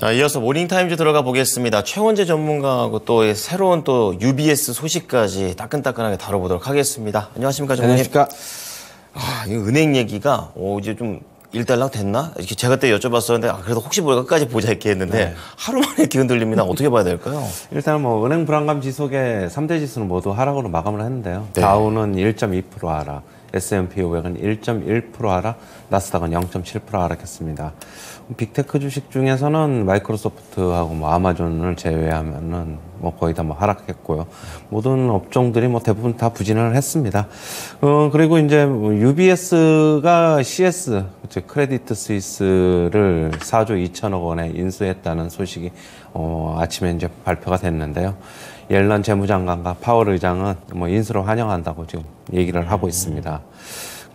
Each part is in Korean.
자, 이어서 모닝타임즈 들어가 보겠습니다. 최원재 전문가하고 또 새로운 또 UBS 소식까지 따끈따끈하게 다뤄보도록 하겠습니다. 안녕하십니까, 전문가님. 안녕하십니까. 이 은행 얘기가 이제 좀 일단락 됐나? 이렇게 제가 그때 여쭤봤었는데 그래도 혹시 모르가 끝까지 보자 이렇게 했는데 네. 하루 만에 이렇게 흔들립니다. 어떻게 봐야 될까요? 일단 뭐 은행 불안감 지속의 3대 지수는 모두 하락으로 마감을 했는데요. 네. 다우는 1.2% 하락, S&P 500은 1.1% 하락, 나스닥은 0.7% 하락했습니다. 빅테크 주식 중에서는 마이크로소프트하고 뭐 아마존을 제외하면은 뭐 거의 다 뭐 하락했고요. 모든 업종들이 뭐 대부분 다 부진을 했습니다. 그리고 이제 UBS가 CS, 즉 크레디트 스위스를 4조 2천억 원에 인수했다는 소식이 아침에 이제 발표가 됐는데요. 옐런 재무장관과 파월 의장은 뭐 인수를 환영한다고 지금 얘기를 하고 있습니다.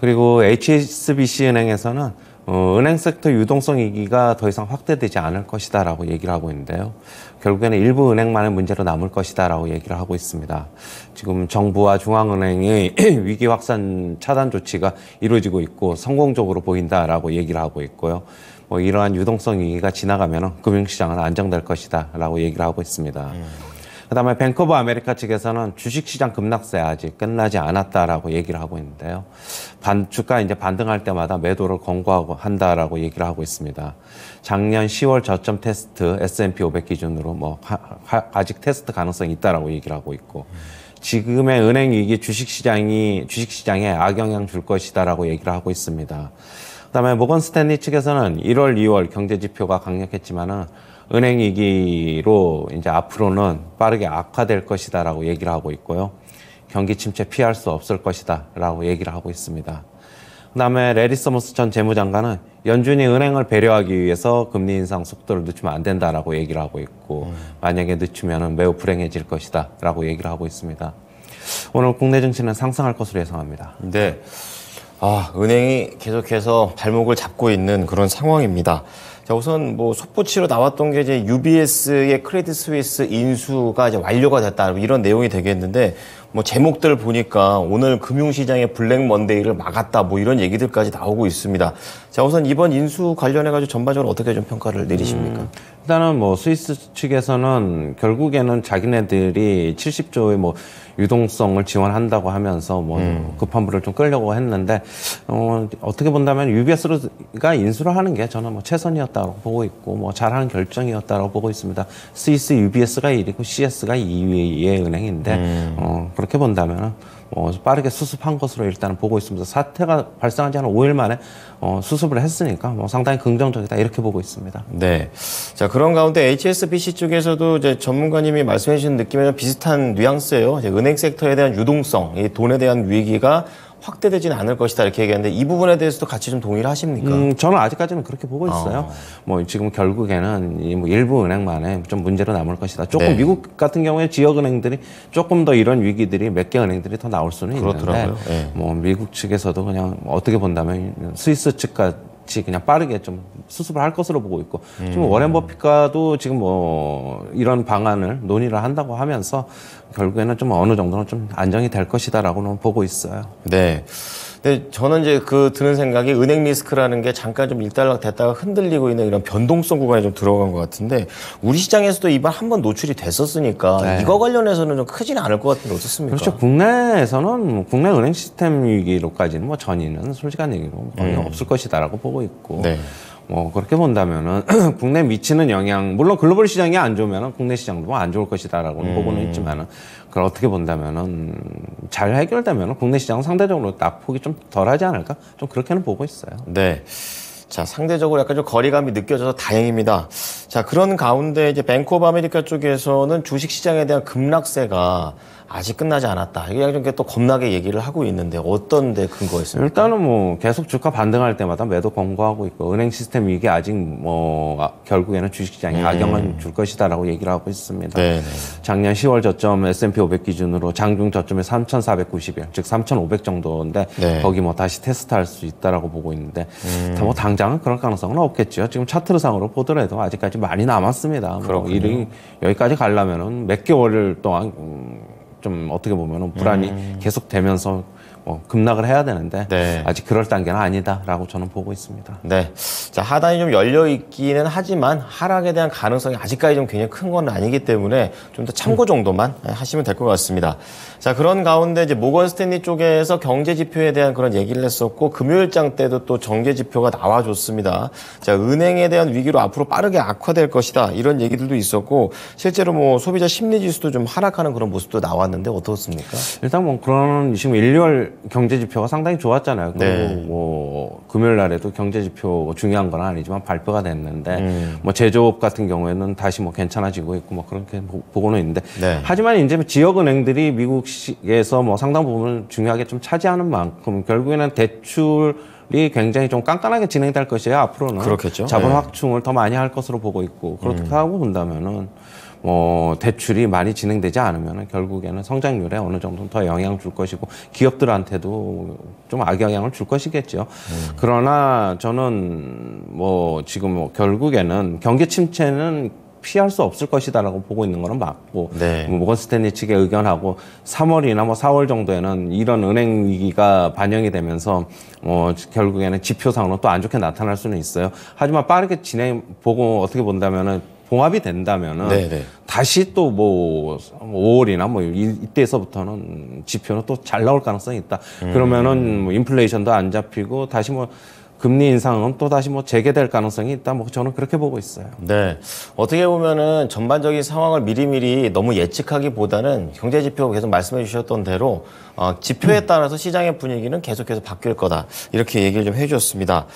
그리고 HSBC 은행에서는 은행 섹터 유동성 위기가 더 이상 확대되지 않을 것이다라고 얘기를 하고 있는데요. 결국에는 일부 은행만의 문제로 남을 것이다라고 얘기를 하고 있습니다. 지금 정부와 중앙은행의 위기 확산 차단 조치가 이루어지고 있고 성공적으로 보인다라고 얘기를 하고 있고요. 뭐 이러한 유동성 위기가 지나가면 금융시장은 안정될 것이다라고 얘기를 하고 있습니다. 그다음에 뱅크 오브 아메리카 측에서는 주식시장 급락세 아직 끝나지 않았다라고 얘기를 하고 있는데요. 주가 이제 반등할 때마다 매도를 권고하고 한다라고 얘기를 하고 있습니다. 작년 10월 저점 테스트 S&P 500 기준으로 뭐 아직 테스트 가능성이 있다라고 얘기를 하고 있고 지금의 은행 위기 주식시장에 악영향 줄 것이다라고 얘기를 하고 있습니다. 그다음에 모건 스탠리 측에서는 1월, 2월 경제 지표가 강력했지만은 은행 위기로 이제 앞으로는 빠르게 악화될 것이다라고 얘기를 하고 있고요. 경기 침체 피할 수 없을 것이다라고 얘기를 하고 있습니다. 그다음에 레리 서머스 전 재무장관은 연준이 은행을 배려하기 위해서 금리 인상 속도를 늦추면 안 된다라고 얘기를 하고 있고 만약에 늦추면 매우 불행해질 것이다라고 얘기를 하고 있습니다. 오늘 국내 증시는 상승할 것으로 예상합니다. 네. 은행이 계속해서 발목을 잡고 있는 그런 상황입니다. 자, 우선 뭐 속보치로 나왔던 게 이제 UBS의 크레딧 스위스 인수가 이제 완료가 됐다 이런 내용이 되겠는데 뭐 제목들을 보니까 오늘 금융시장의 블랙 먼데이를 막았다 뭐 이런 얘기들까지 나오고 있습니다. 자, 우선 이번 인수 관련해 가지고 전반적으로 어떻게 좀 평가를 내리십니까? 일단은 뭐 스위스 측에서는 결국에는 자기네들이 70조의 뭐 유동성을 지원한다고 하면서 뭐 급한 불을 좀 끌려고 했는데 어떻게 본다면 UBS가 인수를 하는 게 저는 뭐 최선이었다고 보고 있고 뭐 잘하는 결정이었다고 보고 있습니다. 스위스 UBS가 1위고 CS가 2위의 은행인데 그렇게 본다면 빠르게 수습한 것으로 일단 보고 있습니다. 사태가 발생한 지 한 5일 만에 수습을 했으니까 뭐 상당히 긍정적이다 이렇게 보고 있습니다. 네. 자, 그런 가운데 HSBC 쪽에서도 이제 전문가님이 말씀해 주신 느낌이랑 비슷한 뉘앙스예요. 이제 은행 섹터에 대한 유동성, 이 돈에 대한 위기가 확대되지는 않을 것이다 이렇게 얘기하는데 이 부분에 대해서도 같이 좀 동의를 하십니까? 저는 아직까지는 그렇게 보고 있어요. 뭐 지금 결국에는 뭐 일부 은행만에 좀 문제로 남을 것이다. 조금 네. 미국 같은 경우에 지역 은행들이 조금 더 이런 위기들이 몇 개 은행들이 더 나올 수는 그렇더라고요. 있는데 네. 뭐 미국 측에서도 그냥 어떻게 본다면 스위스 측까지 그냥 빠르게 좀 수습을 할 것으로 보고 있고 지금 워렌 버핏과도 지금 뭐 이런 방안을 논의를 한다고 하면서 결국에는 좀 어느 정도는 좀 안정이 될 것이다라고는 보고 있어요. 네. 근데 저는 이제 드는 생각이 은행 리스크라는 게 잠깐 좀 일단락 됐다가 흔들리고 있는 이런 변동성 구간에 좀 들어간 것 같은데 우리 시장에서도 이번 한번 노출이 됐었으니까 네. 이거 관련해서는 좀 크지는 않을 것 같은데 어떻습니까? 그렇죠. 국내에서는 국내 은행 시스템 위기로까지는 뭐 전이는 솔직한 얘기로 거의 없을 것이다라고 보고 있고. 네. 뭐 그렇게 본다면은 국내 미치는 영향 물론 글로벌 시장이 안 좋으면은 국내 시장도 뭐 안 좋을 것이다라고는 보고는 있지만은 그걸 어떻게 본다면은 잘 해결되면은 국내 시장은 상대적으로 낙폭이 좀 덜하지 않을까 좀 그렇게는 보고 있어요. 네. 자, 상대적으로 약간 좀 거리감이 느껴져서 다행입니다. 자, 그런 가운데 이제 뱅크 오브 아메리카 쪽에서는 주식 시장에 대한 급락세가 아직 끝나지 않았다. 이게 좀 또 겁나게 얘기를 하고 있는데 어떤 데 근거가 있습니까? 일단은 뭐 계속 주가 반등할 때마다 매도 권고하고 있고 은행 시스템 위기 아직 뭐 결국에는 주식시장에 악영향을 줄 것이다라고 얘기를 하고 있습니다. 네네. 작년 10월 저점 S&P 500 기준으로 장중 저점이 3,490일, 즉 3,500 정도인데 네. 거기 뭐 다시 테스트할 수 있다라고 보고 있는데 뭐 당장은 그럴 가능성은 없겠죠. 지금 차트상으로 보더라도 아직까지 많이 남았습니다. 뭐 일이 여기까지 가려면은 몇 개월 동안 좀 어떻게 보면은 불안이 계속되면서 급락을 해야 되는데 네. 아직 그럴 단계는 아니다라고 저는 보고 있습니다. 네. 자, 하단이 좀 열려 있기는 하지만 하락에 대한 가능성이 아직까지 좀 굉장히 큰 건 아니기 때문에 좀 더 참고 정도만 하시면 될 것 같습니다. 자, 그런 가운데 이제 모건 스탠리 쪽에서 경제 지표에 대한 그런 얘기를 했었고 금요일장 때도 또 정제 지표가 나와줬습니다. 자, 은행에 대한 위기로 앞으로 빠르게 악화될 것이다. 이런 얘기들도 있었고 실제로 뭐 소비자 심리 지수도 좀 하락하는 그런 모습도 나왔는데 어떻습니까? 일단 뭐 그런 지금 1, 2월 경제 지표가 상당히 좋았잖아요. 그리고 네. 뭐 금요일 날에도 경제 지표 중요한 건 아니지만 발표가 됐는데 뭐 제조업 같은 경우에는 다시 뭐 괜찮아지고 있고 뭐 그렇게 보고는 있는데 네. 하지만 이제 지역 은행들이 미국에서 뭐 상당 부분을 중요하게 좀 차지하는 만큼 결국에는 대출이 굉장히 좀 깐깐하게 진행될 것이에요. 앞으로는 그렇겠죠. 자본 네. 확충을 더 많이 할 것으로 보고 있고 그렇게 하고 본다면은 대출이 많이 진행되지 않으면 결국에는 성장률에 어느 정도 더 영향을 줄 것이고 기업들한테도 좀 악영향을 줄 것이겠죠. 그러나 저는 지금 결국에는 경기 침체는 피할 수 없을 것이다라고 보고 있는 거는 맞고 네. 모건 스탠리 측의 의견하고 3월이나 4월 정도에는 이런 은행 위기가 반영이 되면서 결국에는 지표상으로 또 안 좋게 나타날 수는 있어요. 하지만 빠르게 보고 어떻게 본다면은 봉합이 된다면은 네네. 다시 또 5월이나 이때에서부터는 지표는 또 잘 나올 가능성이 있다. 그러면은 인플레이션도 안 잡히고 다시 금리 인상은 또 다시 재개될 가능성이 있다. 저는 그렇게 보고 있어요. 네. 어떻게 보면은 전반적인 상황을 미리미리 너무 예측하기보다는 경제 지표 계속 말씀해 주셨던 대로 지표에 따라서 시장의 분위기는 계속해서 바뀔 거다. 이렇게 얘기를 좀 해주셨습니다.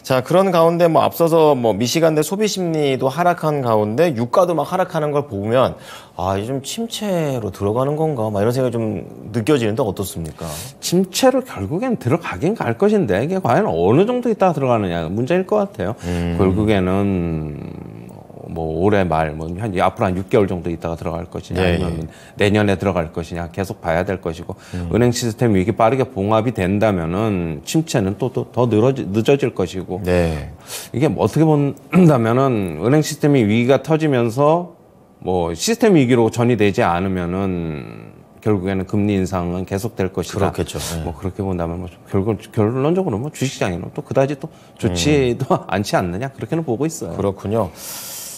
자, 그런 가운데 앞서서 미시간대 소비 심리도 하락한 가운데 유가도 막 하락하는 걸 보면 이제 좀 침체로 들어가는 건가? 이런 생각이 좀 느껴지는데 어떻습니까? 침체로 결국엔 들어가긴 갈 것인데 이게 과연 어느 정도 있다가 들어가느냐가 문제일 것 같아요. 결국에는 올해 말 앞으로 한 6개월 정도 있다가 들어갈 것이냐 아니면 내년에 들어갈 것이냐 계속 봐야 될 것이고 은행 시스템 위기 빠르게 봉합이 된다면은 침체는 또 더 늦어질 것이고 네. 이게 어떻게 본다면은 은행 시스템이 위기가 터지면서 시스템 위기로 전이되지 않으면은 결국에는 금리 인상은 계속될 것이다. 그렇겠죠. 네. 그렇게 본다면 결론적으로 주식시장에는 또 그다지 또 좋지도 않지 않느냐 그렇게는 보고 있어요. 그렇군요.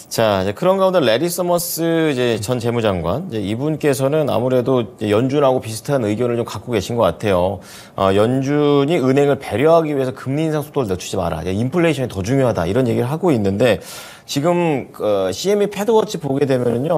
자, 이제 그런 가운데 레리 서머스 전 재무장관 이분께서는 아무래도 연준하고 비슷한 의견을 좀 갖고 계신 것 같아요. 연준이 은행을 배려하기 위해서 금리 인상 속도를 늦추지 마라. 인플레이션이 더 중요하다. 이런 얘기를 하고 있는데 지금 CME 패드워치 보게 되면은요.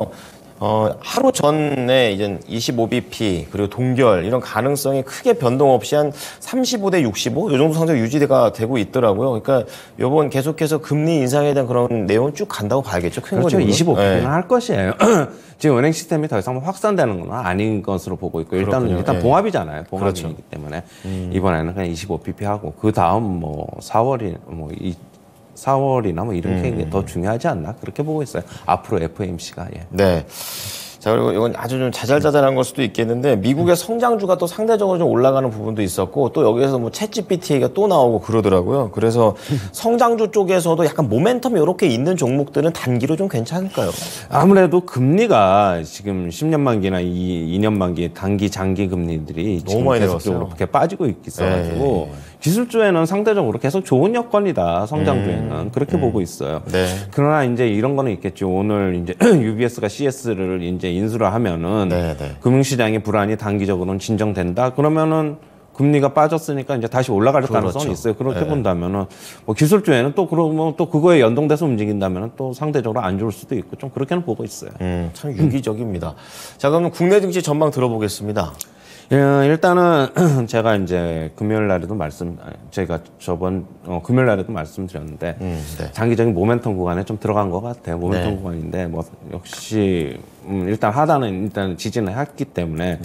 하루 전에 이제 25bp 그리고 동결 이런 가능성이 크게 변동 없이 한 35대 65 이 정도 상승 유지가 되고 있더라고요. 그러니까 이번 계속해서 금리 인상에 대한 그런 내용은 쭉 간다고 봐야겠죠. 큰 그렇죠. 거죠. 25%는 할 것이에요. 지금 은행 시스템이 더 이상 확산되는 건 아닌 것으로 보고 있고 일단 봉합이잖아요. 봉합이기 그렇죠. 때문에 이번에는 그냥 25bp 하고 그 다음 4월이나 이런 게 더 중요하지 않나 그렇게 보고 있어요. 앞으로 FOMC가 네. 자, 그리고 이건 아주 좀 자잘자잘한 걸 수도 있겠는데 미국의 성장주가 또 상대적으로 좀 올라가는 부분도 있었고 또 여기에서 챗GPT가 또 나오고 그러더라고요. 그래서 성장주 쪽에서도 약간 모멘텀이 이렇게 있는 종목들은 단기로 좀 괜찮을까요? 아무래도 금리가 지금 10년 만기나 2년 만기 단기 장기 금리들이 너무 많이 계속적으로 이렇게 빠지고 있어가지고 기술주에는 상대적으로 계속 좋은 여건이다. 성장주에는 그렇게 보고 있어요. 네. 그러나 이제 이런 거는 있겠죠. 오늘 이제 UBS가 CS를 이제 인수를 하면은 금융시장의 불안이 단기적으로는 진정된다. 그러면은 금리가 빠졌으니까 이제 다시 올라갈 가능성이 있어요. 그렇게 본다면은 기술주에는 또 그러면 또 그거에 연동돼서 움직인다면은 또 상대적으로 안 좋을 수도 있고 좀 그렇게는 보고 있어요. 참 유기적입니다. 자, 그럼 국내 증시 전망 들어보겠습니다. 일단은 제가 이제 제가 저번 금요일 날에도 말씀드렸는데 장기적인 모멘텀 구간에 좀 들어간 것 같아요. 모멘텀 구간인데 역시 일단 하단은 일단 지지는 했기 때문에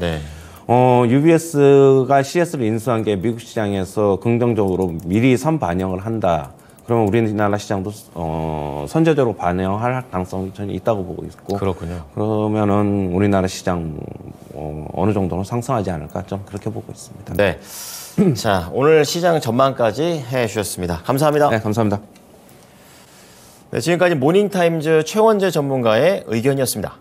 UBS가 CS를 인수한 게 미국 시장에서 긍정적으로 미리 선반영을 한다. 그러면 우리나라 시장도 선제적으로 반영할 가능성이 저는 있다고 보고 있고 그렇군요. 그러면은 우리나라 시장 어느 정도는 상승하지 않을까 좀 그렇게 보고 있습니다. 네. 자, 오늘 시장 전망까지 해주셨습니다. 감사합니다. 네, 감사합니다. 네, 지금까지 모닝타임즈 최원재 전문가의 의견이었습니다.